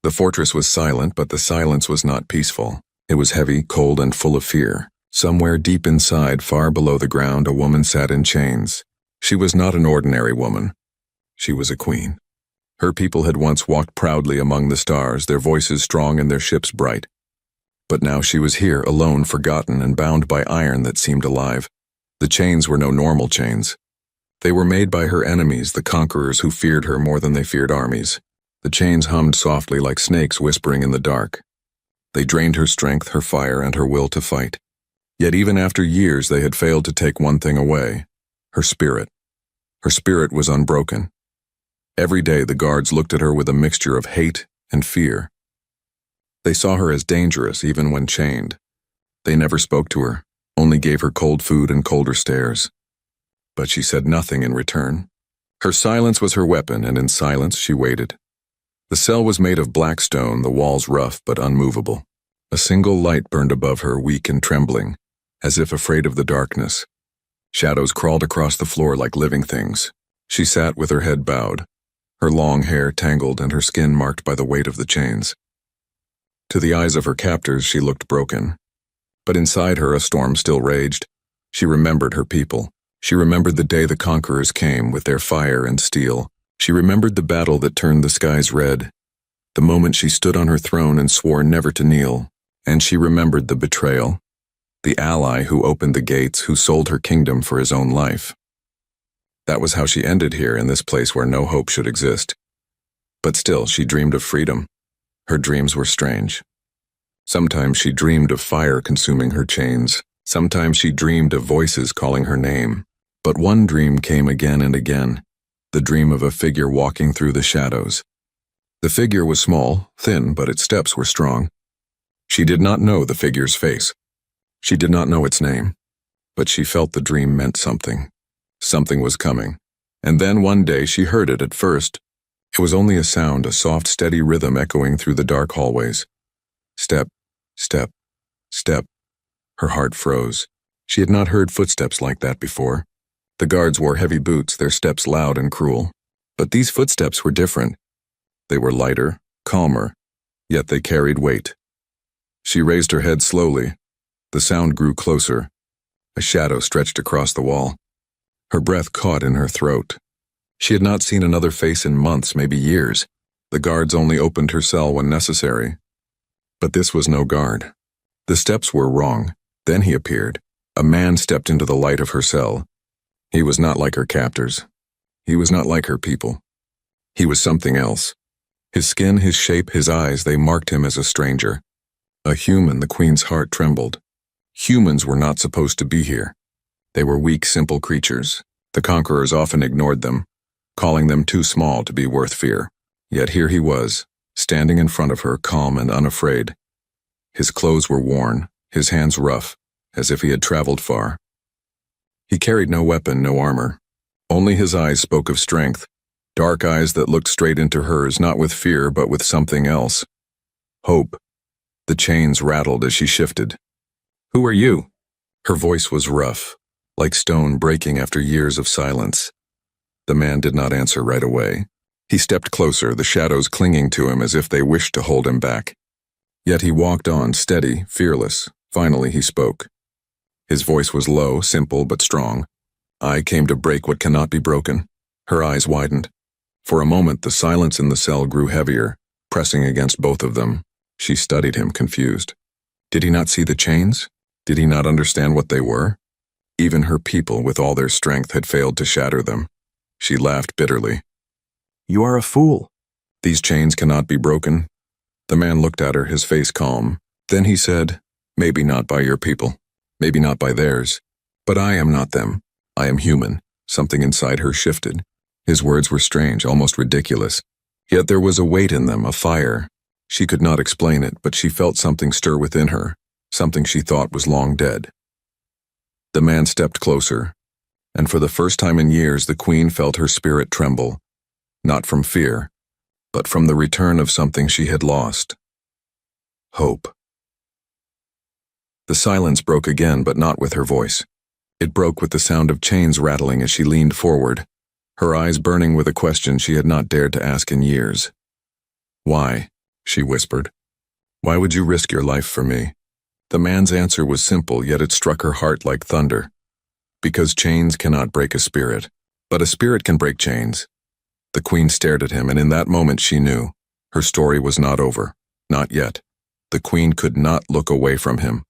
The fortress was silent, but the silence was not peaceful. It was heavy, cold, and full of fear. Somewhere deep inside, far below the ground, a woman sat in chains. She was not an ordinary woman. She was a queen. Her people had once walked proudly among the stars, their voices strong and their ships bright. But now she was here, alone, forgotten, and bound by iron that seemed alive. The chains were no normal chains. They were made by her enemies, the conquerors who feared her more than they feared armies. The chains hummed softly like snakes whispering in the dark. They drained her strength, her fire, and her will to fight. Yet even after years they had failed to take one thing away: her spirit. Her spirit was unbroken. Every day the guards looked at her with a mixture of hate and fear. They saw her as dangerous even when chained. They never spoke to her, only gave her cold food and colder stares. But she said nothing in return. Her silence was her weapon, and in silence she waited. The cell was made of black stone, the walls rough but unmovable. A single light burned above her, weak and trembling, as if afraid of the darkness. Shadows crawled across the floor like living things. She sat with her head bowed, her long hair tangled and her skin marked by the weight of the chains. To the eyes of her captors she looked broken. But inside her a storm still raged. She remembered her people. She remembered the day the conquerors came with their fire and steel. She remembered the battle that turned the skies red, the moment she stood on her throne and swore never to kneel. And she remembered the betrayal, the ally who opened the gates, who sold her kingdom for his own life. That was how she ended here, in this place where no hope should exist. But still, she dreamed of freedom. Her dreams were strange. Sometimes she dreamed of fire consuming her chains. Sometimes she dreamed of voices calling her name. But one dream came again and again, the dream of a figure walking through the shadows. The figure was small, thin, but its steps were strong. She did not know the figure's face. She did not know its name. But she felt the dream meant something. Something was coming. And then one day she heard it. At first, it was only a sound, a soft, steady rhythm echoing through the dark hallways. Step, step, step. Her heart froze. She had not heard footsteps like that before. The guards wore heavy boots, their steps loud and cruel. But these footsteps were different. They were lighter, calmer, yet they carried weight. She raised her head slowly. The sound grew closer. A shadow stretched across the wall. Her breath caught in her throat. She had not seen another face in months, maybe years. The guards only opened her cell when necessary. But this was no guard. The steps were wrong. Then he appeared. A man stepped into the light of her cell. He was not like her captors. He was not like her people. He was something else. His skin, his shape, his eyes, they marked him as a stranger. A human. The queen's heart trembled. Humans were not supposed to be here. They were weak, simple creatures. The conquerors often ignored them, calling them too small to be worth fear. Yet here he was, standing in front of her, calm and unafraid. His clothes were worn, his hands rough, as if he had traveled far. He carried no weapon, no armor. Only his eyes spoke of strength, dark eyes that looked straight into hers, not with fear, but with something else. Hope. The chains rattled as she shifted. "Who are you?" Her voice was rough, like stone breaking after years of silence. The man did not answer right away. He stepped closer, the shadows clinging to him as if they wished to hold him back. Yet he walked on, steady, fearless. Finally he spoke. His voice was low, simple, but strong. "I came to break what cannot be broken." Her eyes widened. For a moment the silence in the cell grew heavier, pressing against both of them. She studied him, confused. Did he not see the chains? Did he not understand what they were? Even her people, with all their strength, had failed to shatter them. She laughed bitterly. "You are a fool. These chains cannot be broken." The man looked at her, his face calm. Then he said, "Maybe not by your people. Maybe not by theirs. But I am not them. I am human." Something inside her shifted. His words were strange, almost ridiculous. Yet there was a weight in them, a fire. She could not explain it, but she felt something stir within her, something she thought was long dead. The man stepped closer, and for the first time in years the queen felt her spirit tremble, not from fear, but from the return of something she had lost. Hope. The silence broke again, but not with her voice. It broke with the sound of chains rattling as she leaned forward, her eyes burning with a question she had not dared to ask in years. "Why?" she whispered. "Why would you risk your life for me?" The man's answer was simple, yet it struck her heart like thunder. Because chains cannot break a spirit, but a spirit can break chains. The queen stared at him, and in that moment she knew. Her story was not over. Not yet. The queen could not look away from him.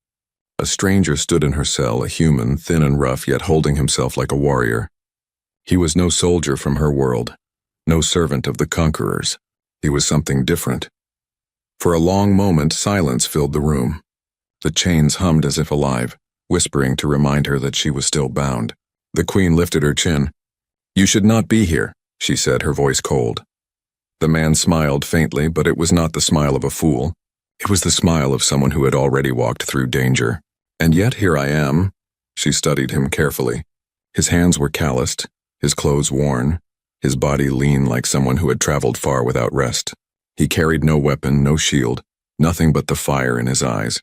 A stranger stood in her cell, a human, thin and rough, yet holding himself like a warrior. He was no soldier from her world, no servant of the conquerors. He was something different. For a long moment, silence filled the room. The chains hummed as if alive, whispering to remind her that she was still bound. The queen lifted her chin. "You should not be here," she said, her voice cold. The man smiled faintly, but it was not the smile of a fool. It was the smile of someone who had already walked through danger. "And yet here I am." She studied him carefully. His hands were calloused, his clothes worn, his body lean like someone who had traveled far without rest. He carried no weapon, no shield, nothing but the fire in his eyes.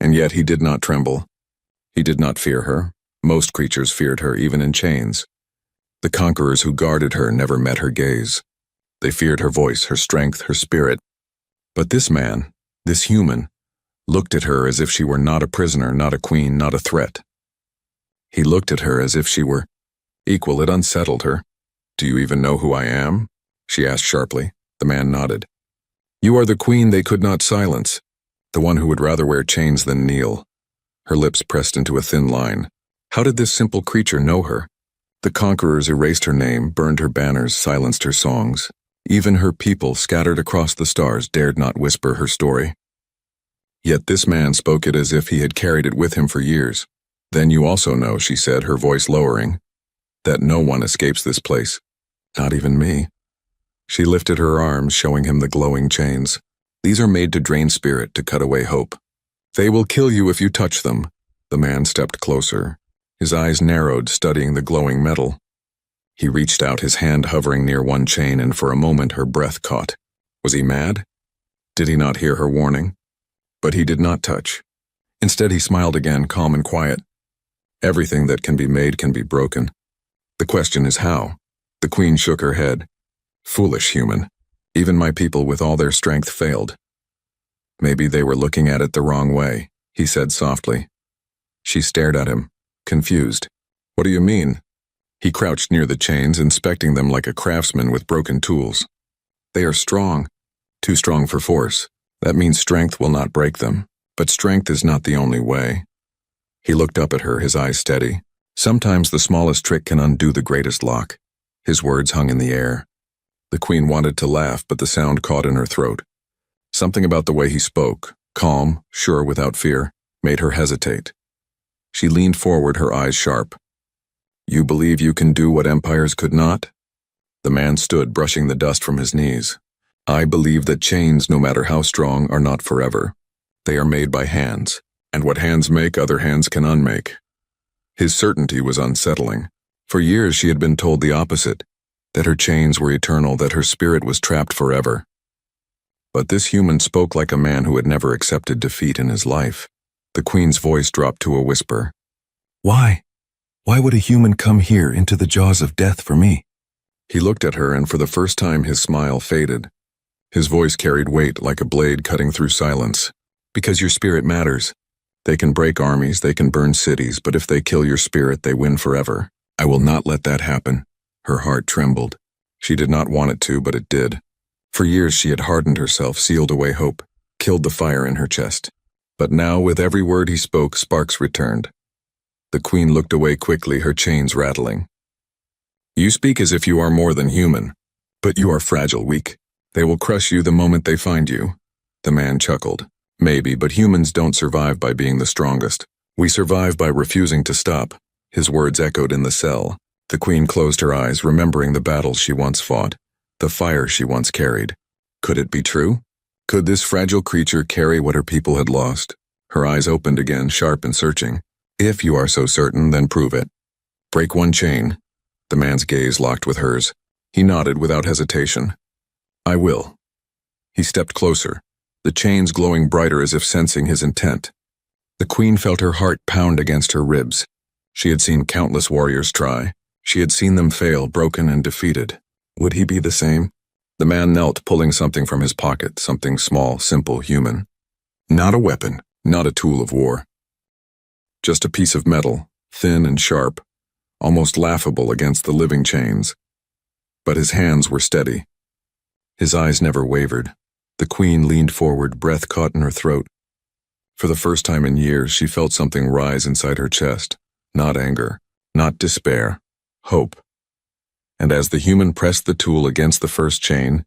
And yet he did not tremble. He did not fear her. Most creatures feared her, even in chains. The conquerors who guarded her never met her gaze. They feared her voice, her strength, her spirit. But this man, this human, looked at her as if she were not a prisoner, not a queen, not a threat. He looked at her as if she were equal. It unsettled her. "Do you even know who I am?" she asked sharply. The man nodded. "You are the queen they could not silence, the one who would rather wear chains than kneel." Her lips pressed into a thin line. How did this simple creature know her? The conquerors erased her name, burned her banners, silenced her songs. Even her people, scattered across the stars, dared not whisper her story. Yet this man spoke it as if he had carried it with him for years. "Then you also know," she said, her voice lowering, "that no one escapes this place. Not even me." She lifted her arms, showing him the glowing chains. "These are made to drain spirit, to cut away hope. They will kill you if you touch them." The man stepped closer. His eyes narrowed, studying the glowing metal. He reached out, his hand hovering near one chain, and for a moment her breath caught. Was he mad? Did he not hear her warning? But he did not touch. Instead he smiled again, calm and quiet. "Everything that can be made can be broken. The question is how." The queen shook her head. "Foolish human. Even my people with all their strength failed." "Maybe they were looking at it the wrong way," he said softly. She stared at him, confused. "What do you mean?" He crouched near the chains, inspecting them like a craftsman with broken tools. "They are strong. Too strong for force. That means strength will not break them. But strength is not the only way." He looked up at her, his eyes steady. "Sometimes the smallest trick can undo the greatest lock." His words hung in the air. The queen wanted to laugh, but the sound caught in her throat. Something about the way he spoke, calm, sure without fear, made her hesitate. She leaned forward, her eyes sharp. "You believe you can do what empires could not?" The man stood, brushing the dust from his knees. "I believe that chains, no matter how strong, are not forever. They are made by hands, and what hands make, other hands can unmake." His certainty was unsettling. For years she had been told the opposite, that her chains were eternal, that her spirit was trapped forever. But this human spoke like a man who had never accepted defeat in his life. The queen's voice dropped to a whisper. "Why? Why would a human come here into the jaws of death for me?" He looked at her, and for the first time his smile faded. His voice carried weight like a blade cutting through silence. "Because your spirit matters. They can break armies, they can burn cities, but if they kill your spirit, they win forever. I will not let that happen." Her heart trembled. She did not want it to, but it did. For years she had hardened herself, sealed away hope, killed the fire in her chest. But now, with every word he spoke, sparks returned. The queen looked away quickly, her chains rattling. "You speak as if you are more than human, but you are fragile, weak. They will crush you the moment they find you." The man chuckled. "Maybe, but humans don't survive by being the strongest. We survive by refusing to stop." His words echoed in the cell. The queen closed her eyes, remembering the battles she once fought, the fire she once carried. Could it be true? Could this fragile creature carry what her people had lost? Her eyes opened again, sharp and searching. "If you are so certain, then prove it. Break one chain." The man's gaze locked with hers. He nodded without hesitation. "I will." He stepped closer, the chains glowing brighter as if sensing his intent. The queen felt her heart pound against her ribs. She had seen countless warriors try. She had seen them fail, broken and defeated. Would he be the same? The man knelt, pulling something from his pocket, something small, simple, human. Not a weapon, not a tool of war. Just a piece of metal, thin and sharp, almost laughable against the living chains. But his hands were steady. His eyes never wavered. The queen leaned forward, breath caught in her throat. For the first time in years, she felt something rise inside her chest. Not anger, not despair, hope. And as the human pressed the tool against the first chain,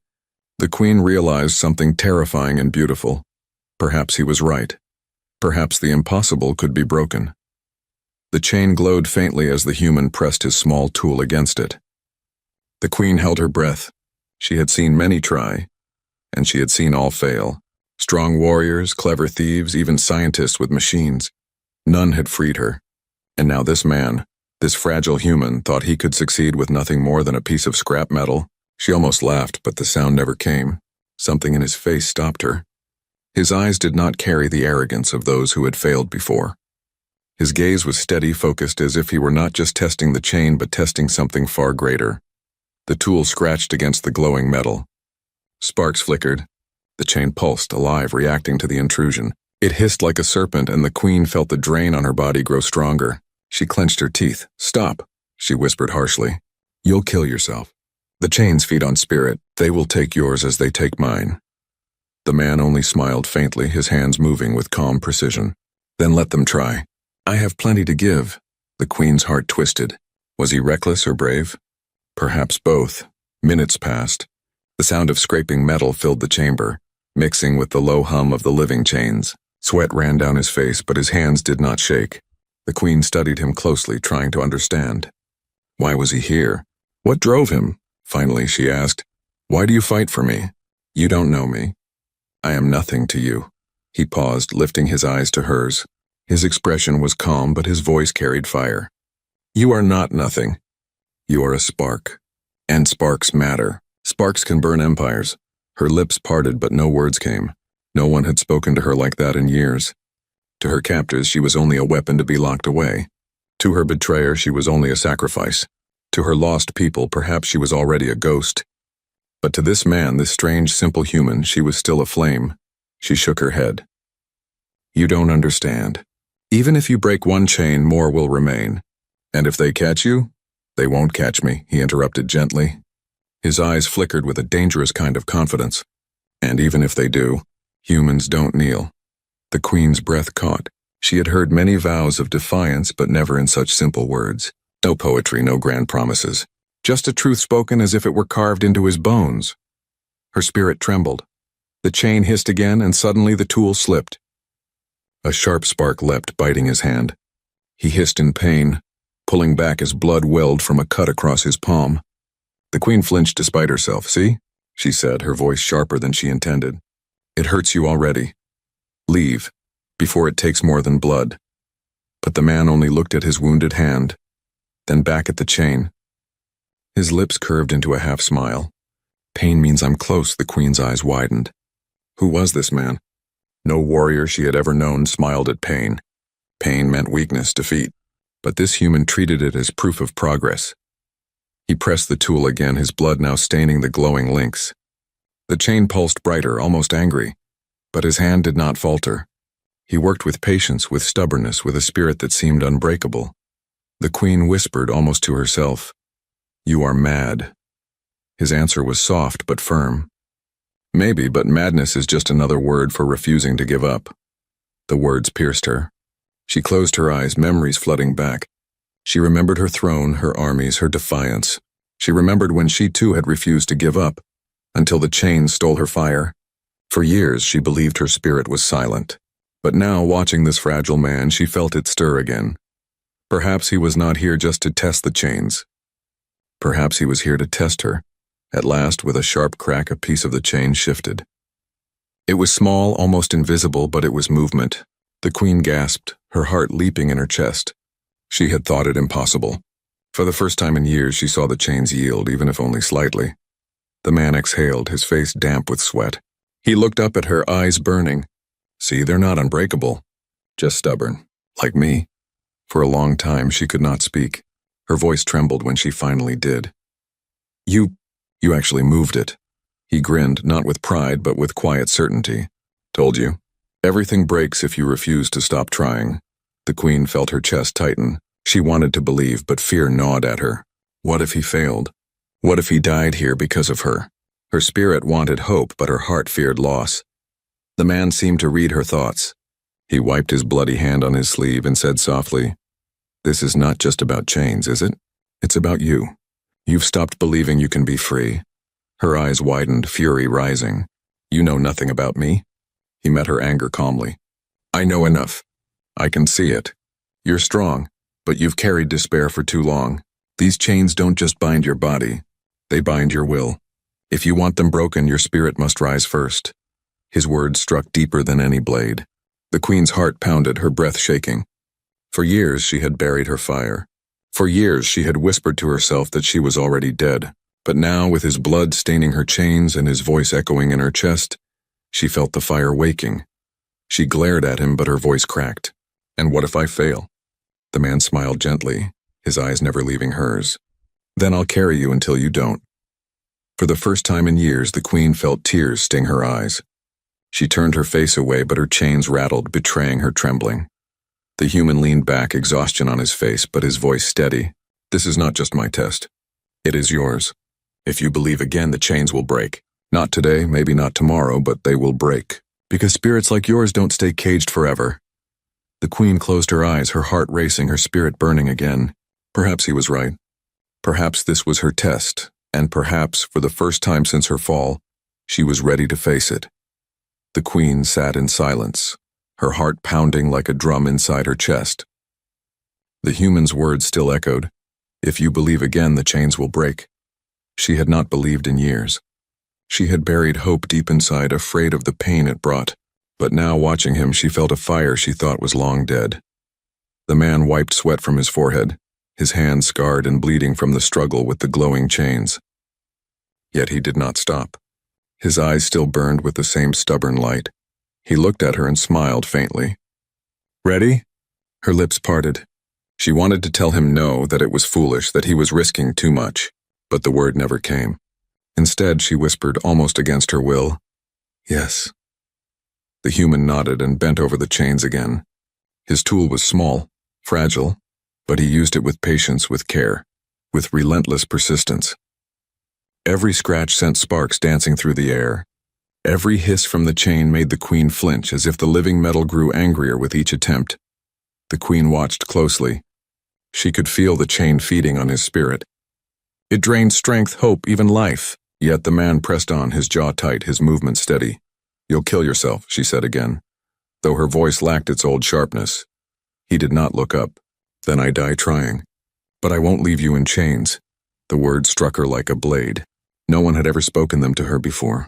the queen realized something terrifying and beautiful. Perhaps he was right. Perhaps the impossible could be broken. The chain glowed faintly as the human pressed his small tool against it. The queen held her breath. She had seen many try, and she had seen all fail. Strong warriors, clever thieves, even scientists with machines. None had freed her. And now this man, this fragile human, thought he could succeed with nothing more than a piece of scrap metal. She almost laughed, but the sound never came. Something in his face stopped her. His eyes did not carry the arrogance of those who had failed before. His gaze was steady, focused, as if he were not just testing the chain, but testing something far greater. The tool scratched against the glowing metal. Sparks flickered. The chain pulsed, alive, reacting to the intrusion. It hissed like a serpent, and the queen felt the drain on her body grow stronger. She clenched her teeth. "Stop," she whispered harshly. "You'll kill yourself. The chains feed on spirit. They will take yours as they take mine." The man only smiled faintly, his hands moving with calm precision. "Then let them try. I have plenty to give." The queen's heart twisted. Was he reckless or brave? Perhaps both. Minutes passed. The sound of scraping metal filled the chamber, mixing with the low hum of the living chains. Sweat ran down his face, but his hands did not shake. The queen studied him closely, trying to understand. Why was he here? What drove him? Finally, she asked. "Why do you fight for me? You don't know me. I am nothing to you." He paused, lifting his eyes to hers. His expression was calm, but his voice carried fire. "You are not nothing. You are a spark. And sparks matter. Sparks can burn empires." Her lips parted, but no words came. No one had spoken to her like that in years. To her captors, she was only a weapon to be locked away. To her betrayer, she was only a sacrifice. To her lost people, perhaps she was already a ghost. But to this man, this strange, simple human, she was still a flame. She shook her head. "You don't understand. Even if you break one chain, more will remain. And if they catch you, they won't catch me," he interrupted gently. His eyes flickered with a dangerous kind of confidence. "And even if they do, humans don't kneel." The queen's breath caught. She had heard many vows of defiance, but never in such simple words. No poetry, no grand promises. Just a truth spoken as if it were carved into his bones. Her spirit trembled. The chain hissed again, and suddenly the tool slipped. A sharp spark leapt, biting his hand. He hissed in pain, pulling back as blood welled from a cut across his palm. The queen flinched despite herself. "See?" she said, her voice sharper than she intended. "It hurts you already. Leave, before it takes more than blood." But the man only looked at his wounded hand, then back at the chain. His lips curved into a half-smile. "Pain means I'm close," the queen's eyes widened. Who was this man? No warrior she had ever known smiled at pain. Pain meant weakness, defeat. But this human treated it as proof of progress. He pressed the tool again, his blood now staining the glowing links. The chain pulsed brighter, almost angry. But his hand did not falter. He worked with patience, with stubbornness, with a spirit that seemed unbreakable. The queen whispered almost to herself, "You are mad." His answer was soft but firm. "Maybe, but madness is just another word for refusing to give up." The words pierced her. She closed her eyes, memories flooding back. She remembered her throne, her armies, her defiance. She remembered when she too had refused to give up, until the chains stole her fire. For years she believed her spirit was silent. But now, watching this fragile man, she felt it stir again. Perhaps he was not here just to test the chains. Perhaps he was here to test her. At last, with a sharp crack, a piece of the chain shifted. It was small, almost invisible, but it was movement. The queen gasped, her heart leaping in her chest. She had thought it impossible. For the first time in years, she saw the chains yield, even if only slightly. The man exhaled, his face damp with sweat. He looked up at her, eyes burning. "See, they're not unbreakable. Just stubborn. Like me." For a long time, she could not speak. Her voice trembled when she finally did. You actually moved it." He grinned, not with pride, but with quiet certainty. Told you. Everything breaks if you refuse to stop trying. The queen felt her chest tighten. She wanted to believe, but fear gnawed at her. What if he failed? What if he died here because of her? Her spirit wanted hope, but her heart feared loss. The man seemed to read her thoughts. He wiped his bloody hand on his sleeve and said softly, "This is not just about chains, is it? It's about you. You've stopped believing you can be free." Her eyes widened, fury rising. "You know nothing about me?" He met her anger calmly. "I know enough. I can see it. You're strong, but you've carried despair for too long. These chains don't just bind your body. They bind your will. If you want them broken, your spirit must rise first." His words struck deeper than any blade. The queen's heart pounded, her breath shaking. For years she had buried her fire. For years she had whispered to herself that she was already dead. But now, with his blood staining her chains and his voice echoing in her chest, she felt the fire waking. She glared at him, but her voice cracked. "And what if I fail?" The man smiled gently, his eyes never leaving hers. "Then I'll carry you until you don't." For the first time in years, the queen felt tears sting her eyes. She turned her face away, but her chains rattled, betraying her trembling. The human leaned back, exhaustion on his face, but his voice steady. "This is not just my test. It is yours. If you believe again, the chains will break. Not today, maybe not tomorrow, but they will break. Because spirits like yours don't stay caged forever." The queen closed her eyes, her heart racing, her spirit burning again. Perhaps he was right. Perhaps this was her test, and perhaps, for the first time since her fall, she was ready to face it. The queen sat in silence, her heart pounding like a drum inside her chest. The human's words still echoed. "If you believe again, the chains will break." She had not believed in years. She had buried hope deep inside, afraid of the pain it brought. But now, watching him, she felt a fire she thought was long dead. The man wiped sweat from his forehead, his hands scarred and bleeding from the struggle with the glowing chains. Yet he did not stop. His eyes still burned with the same stubborn light. He looked at her and smiled faintly. "Ready?" Her lips parted. She wanted to tell him no, that it was foolish, that he was risking too much, but the word never came. Instead, she whispered, almost against her will, "Yes." The human nodded and bent over the chains again. His tool was small, fragile, but he used it with patience, with care, with relentless persistence. Every scratch sent sparks dancing through the air. Every hiss from the chain made the queen flinch, as if the living metal grew angrier with each attempt. The queen watched closely. She could feel the chain feeding on his spirit. It drained strength, hope, even life. Yet the man pressed on, his jaw tight, his movement steady. "You'll kill yourself," she said again, though her voice lacked its old sharpness. He did not look up. "Then I die trying. But I won't leave you in chains." The words struck her like a blade. No one had ever spoken them to her before.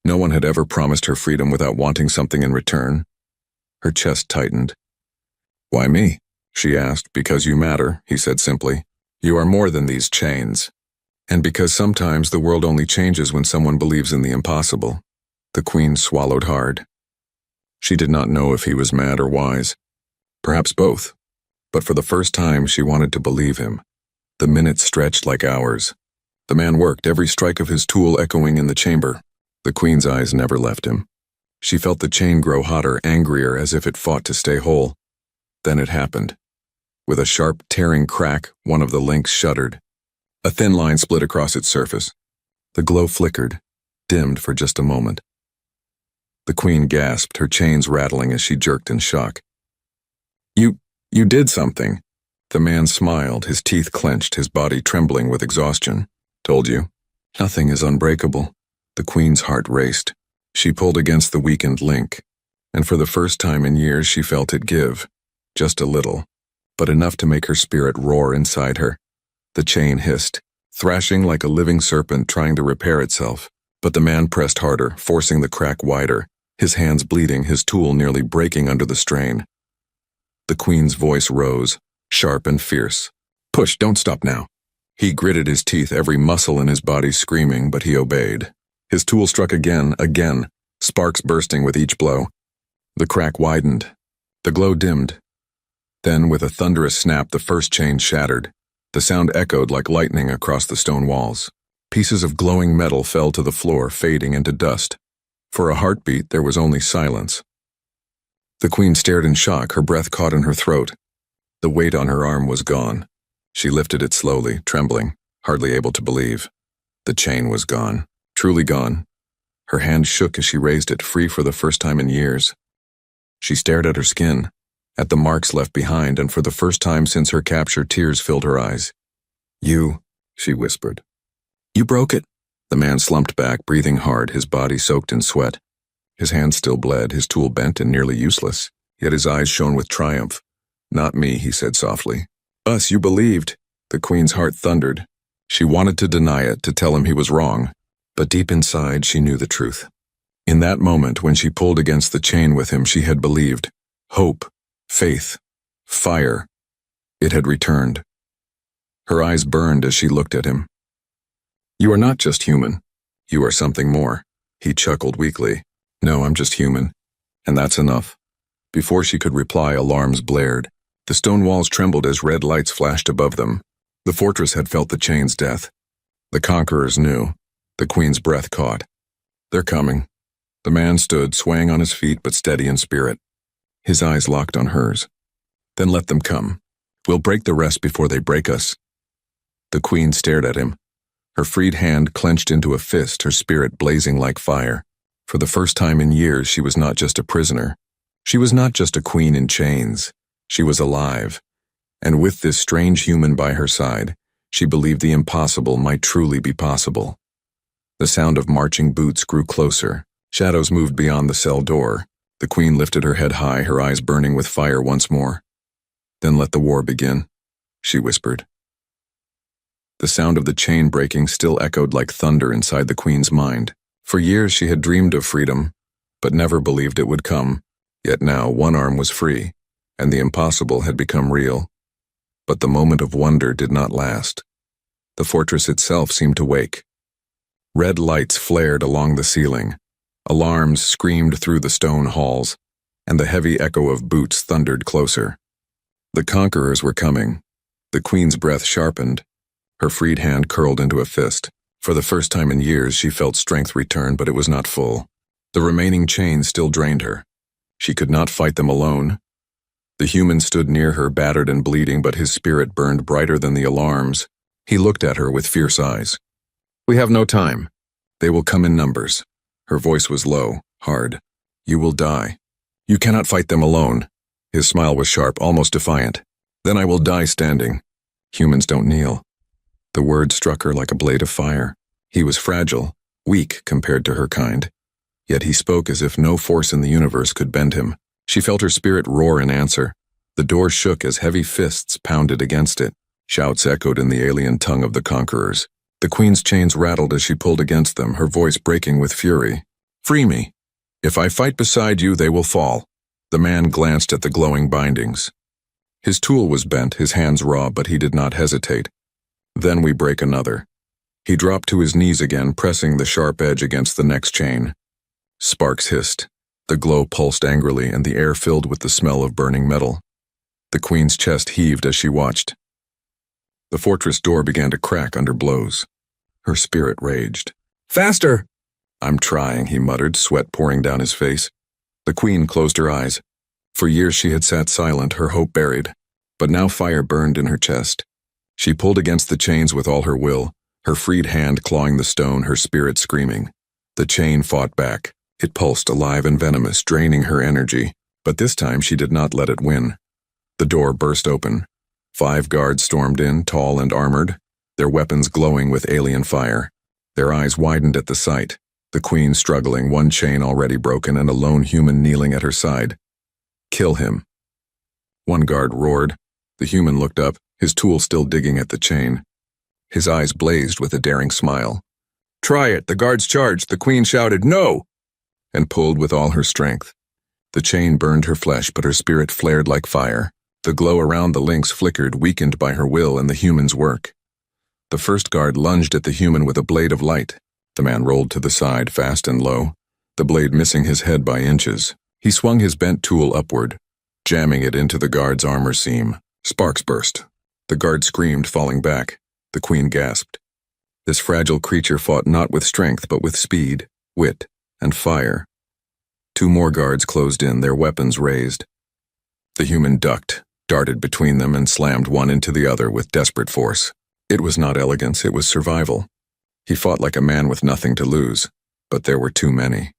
No one had ever promised her freedom without wanting something in return. Her chest tightened. "Why me?" she asked. "Because you matter," he said simply. "You are more than these chains. And because sometimes the world only changes when someone believes in the impossible." The queen swallowed hard. She did not know if he was mad or wise. Perhaps both. But for the first time, she wanted to believe him. The minutes stretched like hours. The man worked, every strike of his tool echoing in the chamber. The queen's eyes never left him. She felt the chain grow hotter, angrier, as if it fought to stay whole. Then it happened. With a sharp, tearing crack, one of the links shuddered. A thin line split across its surface. The glow flickered, dimmed for just a moment. The queen gasped, her chains rattling as she jerked in shock. You did something." The man smiled, his teeth clenched, his body trembling with exhaustion. "Told you. Nothing is unbreakable." The queen's heart raced. She pulled against the weakened link, and for the first time in years she felt it give. Just a little, but enough to make her spirit roar inside her. The chain hissed, thrashing like a living serpent trying to repair itself, but the man pressed harder, forcing the crack wider, his hands bleeding, his tool nearly breaking under the strain. The queen's voice rose, sharp and fierce. "Push, don't stop now." He gritted his teeth, every muscle in his body screaming, but he obeyed. His tool struck again, sparks bursting with each blow. The crack widened. The glow dimmed. Then, with a thunderous snap, the first chain shattered. The sound echoed like lightning across the stone walls. Pieces of glowing metal fell to the floor, fading into dust. For a heartbeat, there was only silence. The queen stared in shock, her breath caught in her throat. The weight on her arm was gone. She lifted it slowly, trembling, hardly able to believe. The chain was gone, truly gone. Her hand shook as she raised it, free for the first time in years. She stared at her skin, at the marks left behind, and for the first time since her capture, tears filled her eyes. "You," she whispered. "You broke it." The man slumped back, breathing hard, his body soaked in sweat. His hand still bled, his tool bent and nearly useless, yet his eyes shone with triumph. "Not me," he said softly. "Us, you believed." The queen's heart thundered. She wanted to deny it, to tell him he was wrong, but deep inside she knew the truth. In that moment, when she pulled against the chain with him, she had believed. Hope, faith, fire. It had returned. Her eyes burned as she looked at him. "You are not just human. You are something more." He chuckled weakly. "No, I'm just human. And that's enough." Before she could reply, alarms blared. The stone walls trembled as red lights flashed above them. The fortress had felt the chain's death. The conquerors knew. The queen's breath caught. "They're coming." The man stood, swaying on his feet but steady in spirit. His eyes locked on hers. "Then let them come. We'll break the rest before they break us." The queen stared at him. Her freed hand clenched into a fist, her spirit blazing like fire. For the first time in years, she was not just a prisoner. She was not just a queen in chains. She was alive. And with this strange human by her side, she believed the impossible might truly be possible. The sound of marching boots grew closer. Shadows moved beyond the cell door. The queen lifted her head high, her eyes burning with fire once more. "Then let the war begin," she whispered. The sound of the chain breaking still echoed like thunder inside the queen's mind. For years she had dreamed of freedom, but never believed it would come. Yet now one arm was free, and the impossible had become real. But the moment of wonder did not last. The fortress itself seemed to wake. Red lights flared along the ceiling. Alarms screamed through the stone halls, and the heavy echo of boots thundered closer. The conquerors were coming. The queen's breath sharpened. Her freed hand curled into a fist. For the first time in years, she felt strength return, but it was not full. The remaining chains still drained her. She could not fight them alone. The human stood near her, battered and bleeding, but his spirit burned brighter than the alarms. He looked at her with fierce eyes. "We have no time. They will come in numbers." Her voice was low, hard. "You will die. You cannot fight them alone." His smile was sharp, almost defiant. "Then I will die standing. Humans don't kneel." The word struck her like a blade of fire. He was fragile, weak compared to her kind. Yet he spoke as if no force in the universe could bend him. She felt her spirit roar in answer. The door shook as heavy fists pounded against it. Shouts echoed in the alien tongue of the conquerors. The queen's chains rattled as she pulled against them, her voice breaking with fury. "Free me. If I fight beside you, they will fall." The man glanced at the glowing bindings. His tool was bent, his hands raw, but he did not hesitate. "Then we break another." He dropped to his knees again, pressing the sharp edge against the next chain. Sparks hissed. The glow pulsed angrily, and the air filled with the smell of burning metal. The queen's chest heaved as she watched. The fortress door began to crack under blows. Her spirit raged. "Faster!" "I'm trying," he muttered, sweat pouring down his face. The queen closed her eyes. For years she had sat silent, her hope buried. But now fire burned in her chest. She pulled against the chains with all her will, her freed hand clawing the stone, her spirit screaming. The chain fought back. It pulsed alive and venomous, draining her energy. But this time she did not let it win. The door burst open. 5 guards stormed in, tall and armored, their weapons glowing with alien fire. Their eyes widened at the sight. The queen struggling, one chain already broken, and a lone human kneeling at her side. "Kill him." One guard roared. The human looked up, his tool still digging at the chain. His eyes blazed with a daring smile. "Try it," the guards charged. The queen shouted, "No!" and pulled with all her strength. The chain burned her flesh, but her spirit flared like fire. The glow around the links flickered, weakened by her will and the human's work. The first guard lunged at the human with a blade of light. The man rolled to the side, fast and low, the blade missing his head by inches. He swung his bent tool upward, jamming it into the guard's armor seam. Sparks burst. The guard screamed, falling back. The queen gasped. This fragile creature fought not with strength but with speed, wit, and fire. 2 more guards closed in, their weapons raised. The human ducked, darted between them, and slammed one into the other with desperate force. It was not elegance, it was survival. He fought like a man with nothing to lose, but there were too many.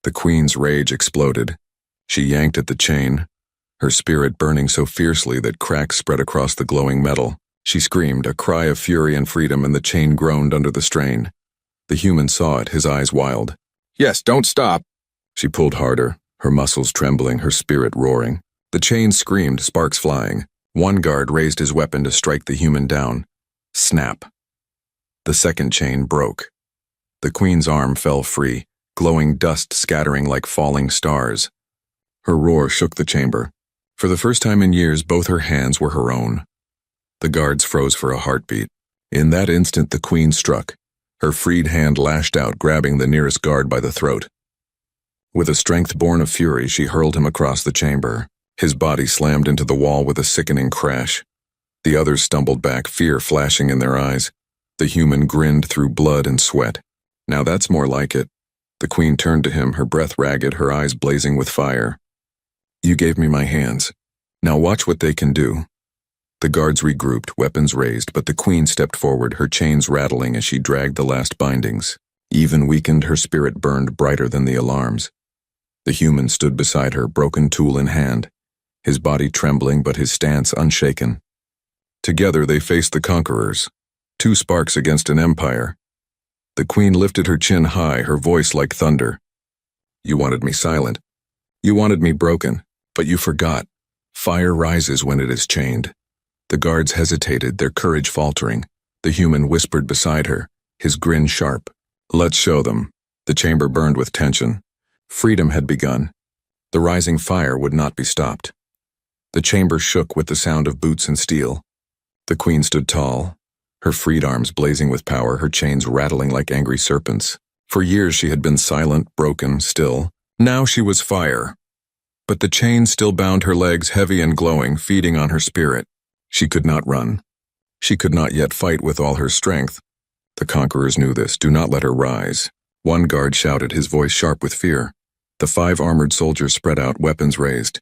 The queen's rage exploded. She yanked at the chain, her spirit burning so fiercely that cracks spread across the glowing metal. She screamed, a cry of fury and freedom, and the chain groaned under the strain. The human saw it, his eyes wild. "Yes, don't stop!" She pulled harder, her muscles trembling, her spirit roaring. The chain screamed, sparks flying. One guard raised his weapon to strike the human down. Snap. The second chain broke. The queen's arm fell free, glowing dust scattering like falling stars. Her roar shook the chamber. For the first time in years, both her hands were her own. The guards froze for a heartbeat. In that instant, the queen struck. Her freed hand lashed out, grabbing the nearest guard by the throat. With a strength born of fury, she hurled him across the chamber. His body slammed into the wall with a sickening crash. The others stumbled back, fear flashing in their eyes. The human grinned through blood and sweat. "Now that's more like it." The queen turned to him, her breath ragged, her eyes blazing with fire. "You gave me my hands. Now watch what they can do." The guards regrouped, weapons raised, but the queen stepped forward, her chains rattling as she dragged the last bindings. Even weakened, her spirit burned brighter than the alarms. The human stood beside her, broken tool in hand, his body trembling but his stance unshaken. Together they faced the conquerors, 2 sparks against an empire. The queen lifted her chin high, her voice like thunder. "You wanted me silent. You wanted me broken, but you forgot. Fire rises when it is chained." The guards hesitated, their courage faltering. The human whispered beside her, his grin sharp. "Let's show them." The chamber burned with tension. Freedom had begun. The rising fire would not be stopped. The chamber shook with the sound of boots and steel. The queen stood tall, her freed arms blazing with power, her chains rattling like angry serpents. For years she had been silent, broken, still. Now she was fire. But the chains still bound her legs, heavy and glowing, feeding on her spirit. She could not run. She could not yet fight with all her strength. The conquerors knew this. "Do not let her rise." One guard shouted, his voice sharp with fear. The 5 armored soldiers spread out, weapons raised.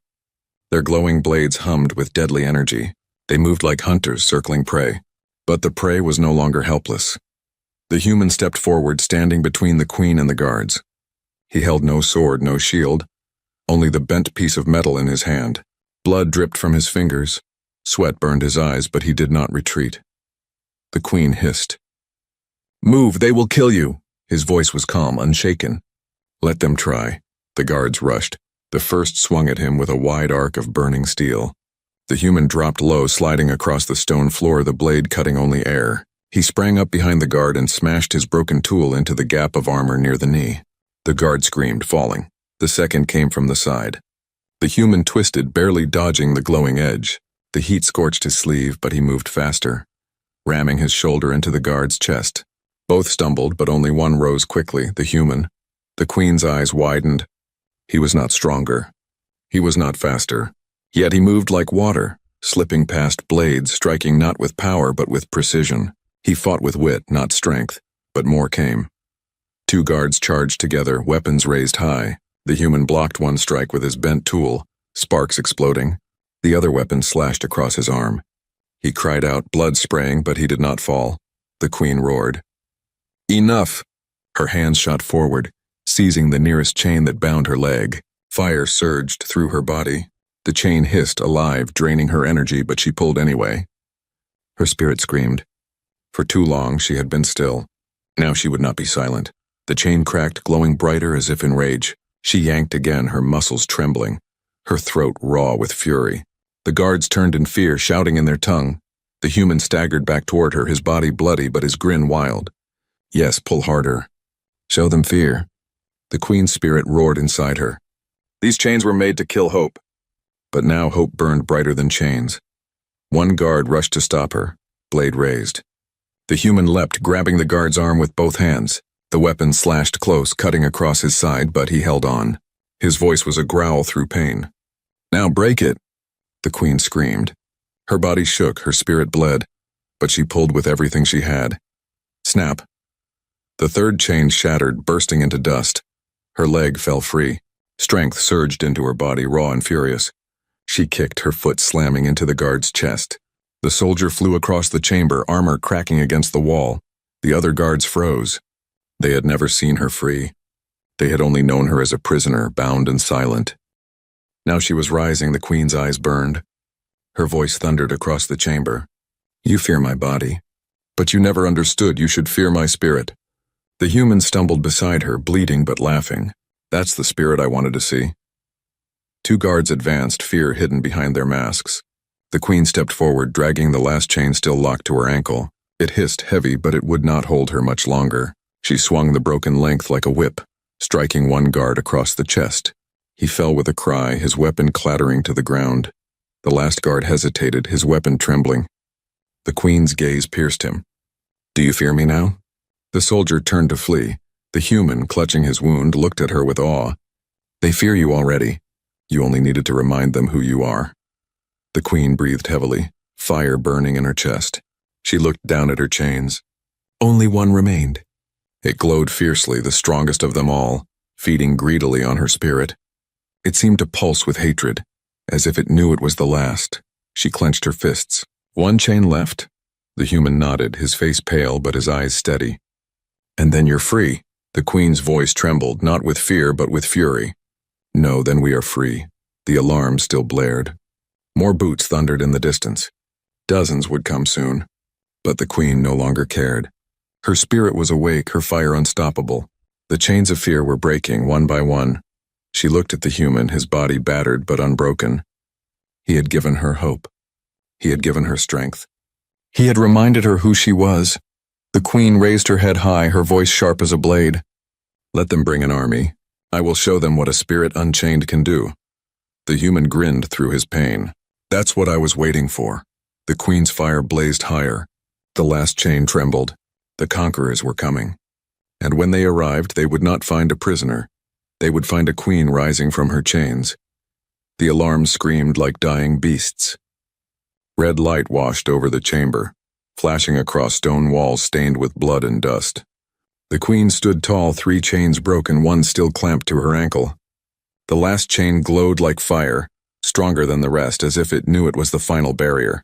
Their glowing blades hummed with deadly energy. They moved like hunters circling prey. But the prey was no longer helpless. The human stepped forward, standing between the queen and the guards. He held no sword, no shield, only the bent piece of metal in his hand. Blood dripped from his fingers. Sweat burned his eyes, but he did not retreat. The queen hissed. "Move, they will kill you." His voice was calm, unshaken. "Let them try." The guards rushed. The first swung at him with a wide arc of burning steel. The human dropped low, sliding across the stone floor, the blade cutting only air. He sprang up behind the guard and smashed his broken tool into the gap of armor near the knee. The guard screamed, falling. The second came from the side. The human twisted, barely dodging the glowing edge. The heat scorched his sleeve, but he moved faster, ramming his shoulder into the guard's chest. Both stumbled, but only one rose quickly, the human. The queen's eyes widened. He was not stronger. He was not faster. Yet he moved like water, slipping past blades, striking not with power but with precision. He fought with wit, not strength, but more came. 2 guards charged together, weapons raised high. The human blocked one strike with his bent tool, sparks exploding. The other weapon slashed across his arm. He cried out, blood spraying, but he did not fall. The queen roared. "Enough!" Her hands shot forward, seizing the nearest chain that bound her leg. Fire surged through her body. The chain hissed, alive, draining her energy, but she pulled anyway. Her spirit screamed. For too long she had been still. Now she would not be silent. The chain cracked, glowing brighter as if in rage. She yanked again, her muscles trembling, her throat raw with fury. The guards turned in fear, shouting in their tongue. The human staggered back toward her, his body bloody but his grin wild. "Yes, pull harder. Show them fear." The queen's spirit roared inside her. These chains were made to kill hope. But now hope burned brighter than chains. One guard rushed to stop her, blade raised. The human leapt, grabbing the guard's arm with both hands. The weapon slashed close, cutting across his side, but he held on. His voice was a growl through pain. "Now break it!" The queen screamed. Her body shook, her spirit bled, but she pulled with everything she had. Snap. The third chain shattered, bursting into dust. Her leg fell free. Strength surged into her body, raw and furious. She kicked, her foot slamming into the guard's chest. The soldier flew across the chamber, armor cracking against the wall. The other guards froze. They had never seen her free. They had only known her as a prisoner, bound and silent. Now she was rising, the queen's eyes burned. Her voice thundered across the chamber. You fear my body, but you never understood you should fear my spirit. The human stumbled beside her, bleeding but laughing. That's the spirit I wanted to see. Two guards advanced, fear hidden behind their masks. The queen stepped forward, dragging the last chain still locked to her ankle. It hissed heavy, but it would not hold her much longer. She swung the broken length like a whip, striking one guard across the chest. He fell with a cry, his weapon clattering to the ground. The last guard hesitated, his weapon trembling. The queen's gaze pierced him. Do you fear me now? The soldier turned to flee. The human, clutching his wound, looked at her with awe. They fear you already. You only needed to remind them who you are. The queen breathed heavily, fire burning in her chest. She looked down at her chains. Only one remained. It glowed fiercely, the strongest of them all, feeding greedily on her spirit. It seemed to pulse with hatred, as if it knew it was the last. She clenched her fists. One chain left. The human nodded, his face pale but his eyes steady. And then you're free. The queen's voice trembled, not with fear but with fury. No, then we are free. The alarm still blared. More boots thundered in the distance. Dozens would come soon. But the queen no longer cared. Her spirit was awake, her fire unstoppable. The chains of fear were breaking, one by one. She looked at the human, his body battered but unbroken. He had given her hope. He had given her strength. He had reminded her who she was. The queen raised her head high, her voice sharp as a blade. Let them bring an army. I will show them what a spirit unchained can do. The human grinned through his pain. That's what I was waiting for. The queen's fire blazed higher. The last chain trembled. The conquerors were coming. And when they arrived, they would not find a prisoner. They would find a queen rising from her chains. The alarm screamed like dying beasts. Red light washed over the chamber, flashing across stone walls stained with blood and dust. The queen stood tall, 3 chains broken, one still clamped to her ankle. The last chain glowed like fire, stronger than the rest, as if it knew it was the final barrier.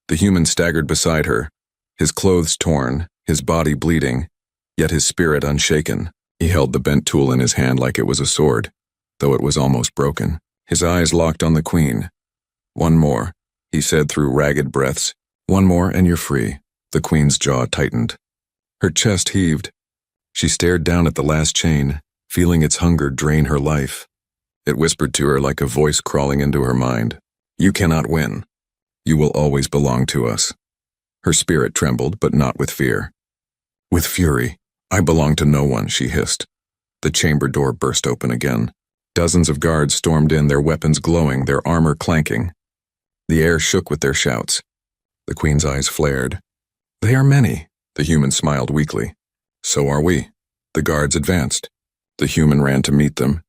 The human staggered beside her, his clothes torn, his body bleeding, yet his spirit unshaken. He held the bent tool in his hand like it was a sword, though it was almost broken. His eyes locked on the queen. One more, he said through ragged breaths. One more and you're free. The queen's jaw tightened. Her chest heaved. She stared down at the last chain, feeling its hunger drain her life. It whispered to her like a voice crawling into her mind. You cannot win. You will always belong to us. Her spirit trembled, but not with fear. With fury. I belong to no one, she hissed. The chamber door burst open again. Dozens of guards stormed in, their weapons glowing, their armor clanking. The air shook with their shouts. The queen's eyes flared. They are many, the human smiled weakly. So are we. The guards advanced. The human ran to meet them,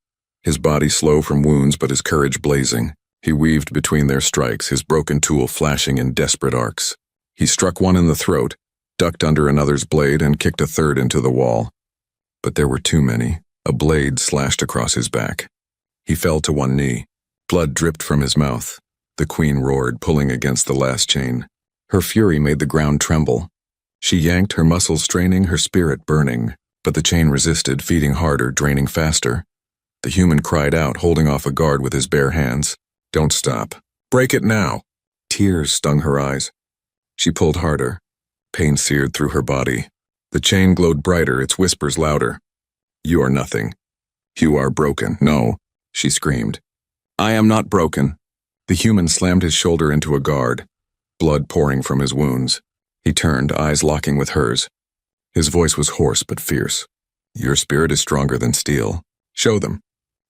his body slow from wounds but his courage blazing. He weaved between their strikes, his broken tool flashing in desperate arcs. He struck one in the throat, ducked under another's blade, and kicked a third into the wall. But there were too many. A blade slashed across his back. He fell to one knee. Blood dripped from his mouth. The queen roared, pulling against the last chain. Her fury made the ground tremble. She yanked, her muscles straining, her spirit burning. But the chain resisted, feeding harder, draining faster. The human cried out, holding off a guard with his bare hands. Don't stop. Break it now. Tears stung her eyes. She pulled harder. Pain seared through her body. The chain glowed brighter, its whispers louder. You are nothing. You are broken. No, she screamed. I am not broken. The human slammed his shoulder into a guard, blood pouring from his wounds. He turned, eyes locking with hers. His voice was hoarse but fierce. Your spirit is stronger than steel. Show them.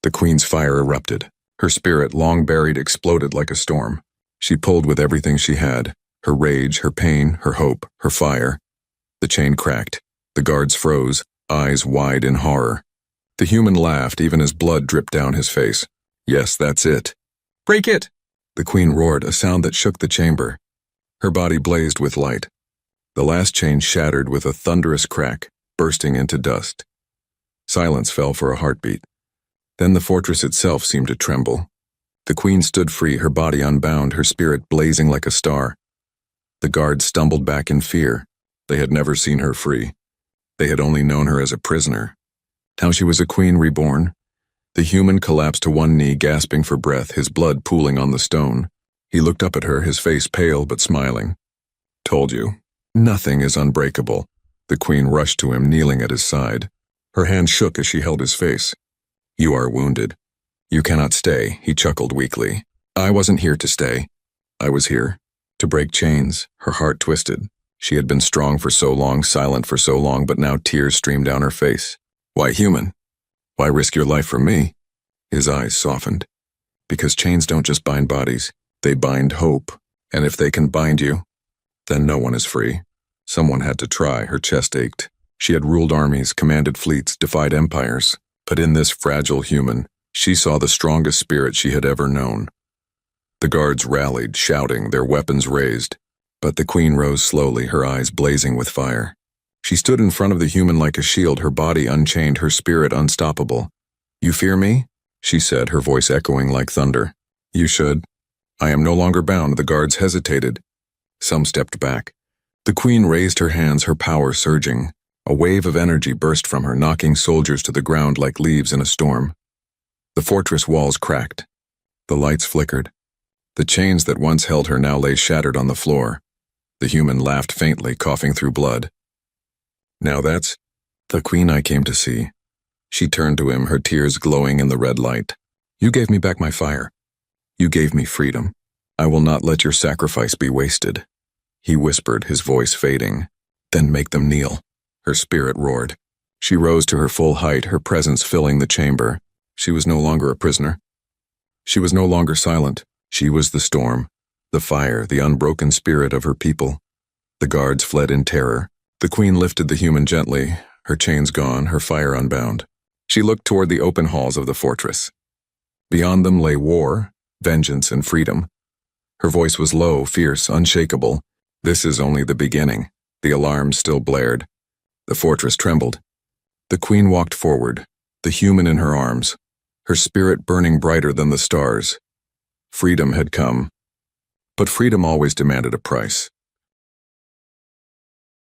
The queen's fire erupted. Her spirit, long buried, exploded like a storm. She pulled with everything she had. Her rage, her pain, her hope, her fire. The chain cracked. The guards froze, eyes wide in horror. The human laughed even as blood dripped down his face. Yes, that's it. Break it! The queen roared, a sound that shook the chamber. Her body blazed with light. The last chain shattered with a thunderous crack, bursting into dust. Silence fell for a heartbeat. Then the fortress itself seemed to tremble. The queen stood free, her body unbound, her spirit blazing like a star. The guards stumbled back in fear. They had never seen her free. They had only known her as a prisoner. Now she was a queen reborn. The human collapsed to one knee, gasping for breath, his blood pooling on the stone. He looked up at her, his face pale but smiling. "Told you. Nothing is unbreakable." The queen rushed to him, kneeling at his side. Her hand shook as she held his face. "You are wounded. You cannot stay," he chuckled weakly. "I wasn't here to stay. I was here to break chains." Her heart twisted. She had been strong for so long, silent for so long, but now tears streamed down her face. "Why human? Why risk your life for me?" His eyes softened. "Because chains don't just bind bodies, they bind hope. And if they can bind you, then no one is free." Someone had to try. Her chest ached. She had ruled armies, commanded fleets, defied empires. But in this fragile human, she saw the strongest spirit she had ever known. The guards rallied, shouting, their weapons raised. But the queen rose slowly, her eyes blazing with fire. She stood in front of the human like a shield, her body unchained, her spirit unstoppable. "You fear me?" she said, her voice echoing like thunder. "You should. I am no longer bound." The guards hesitated. Some stepped back. The queen raised her hands, her power surging. A wave of energy burst from her, knocking soldiers to the ground like leaves in a storm. The fortress walls cracked. The lights flickered. The chains that once held her now lay shattered on the floor. The human laughed faintly, coughing through blood. "Now that's the queen I came to see." She turned to him, her tears glowing in the red light. "You gave me back my fire. You gave me freedom. I will not let your sacrifice be wasted." He whispered, his voice fading. "Then make them kneel." Her spirit roared. She rose to her full height, her presence filling the chamber. She was no longer a prisoner. She was no longer silent. She was the storm, the fire, the unbroken spirit of her people. The guards fled in terror. The queen lifted the human gently, her chains gone, her fire unbound. She looked toward the open halls of the fortress. Beyond them lay war, vengeance, and freedom. Her voice was low, fierce, unshakable. "This is only the beginning." The alarms still blared. The fortress trembled. The queen walked forward, the human in her arms, her spirit burning brighter than the stars. Freedom had come. But freedom always demanded a price.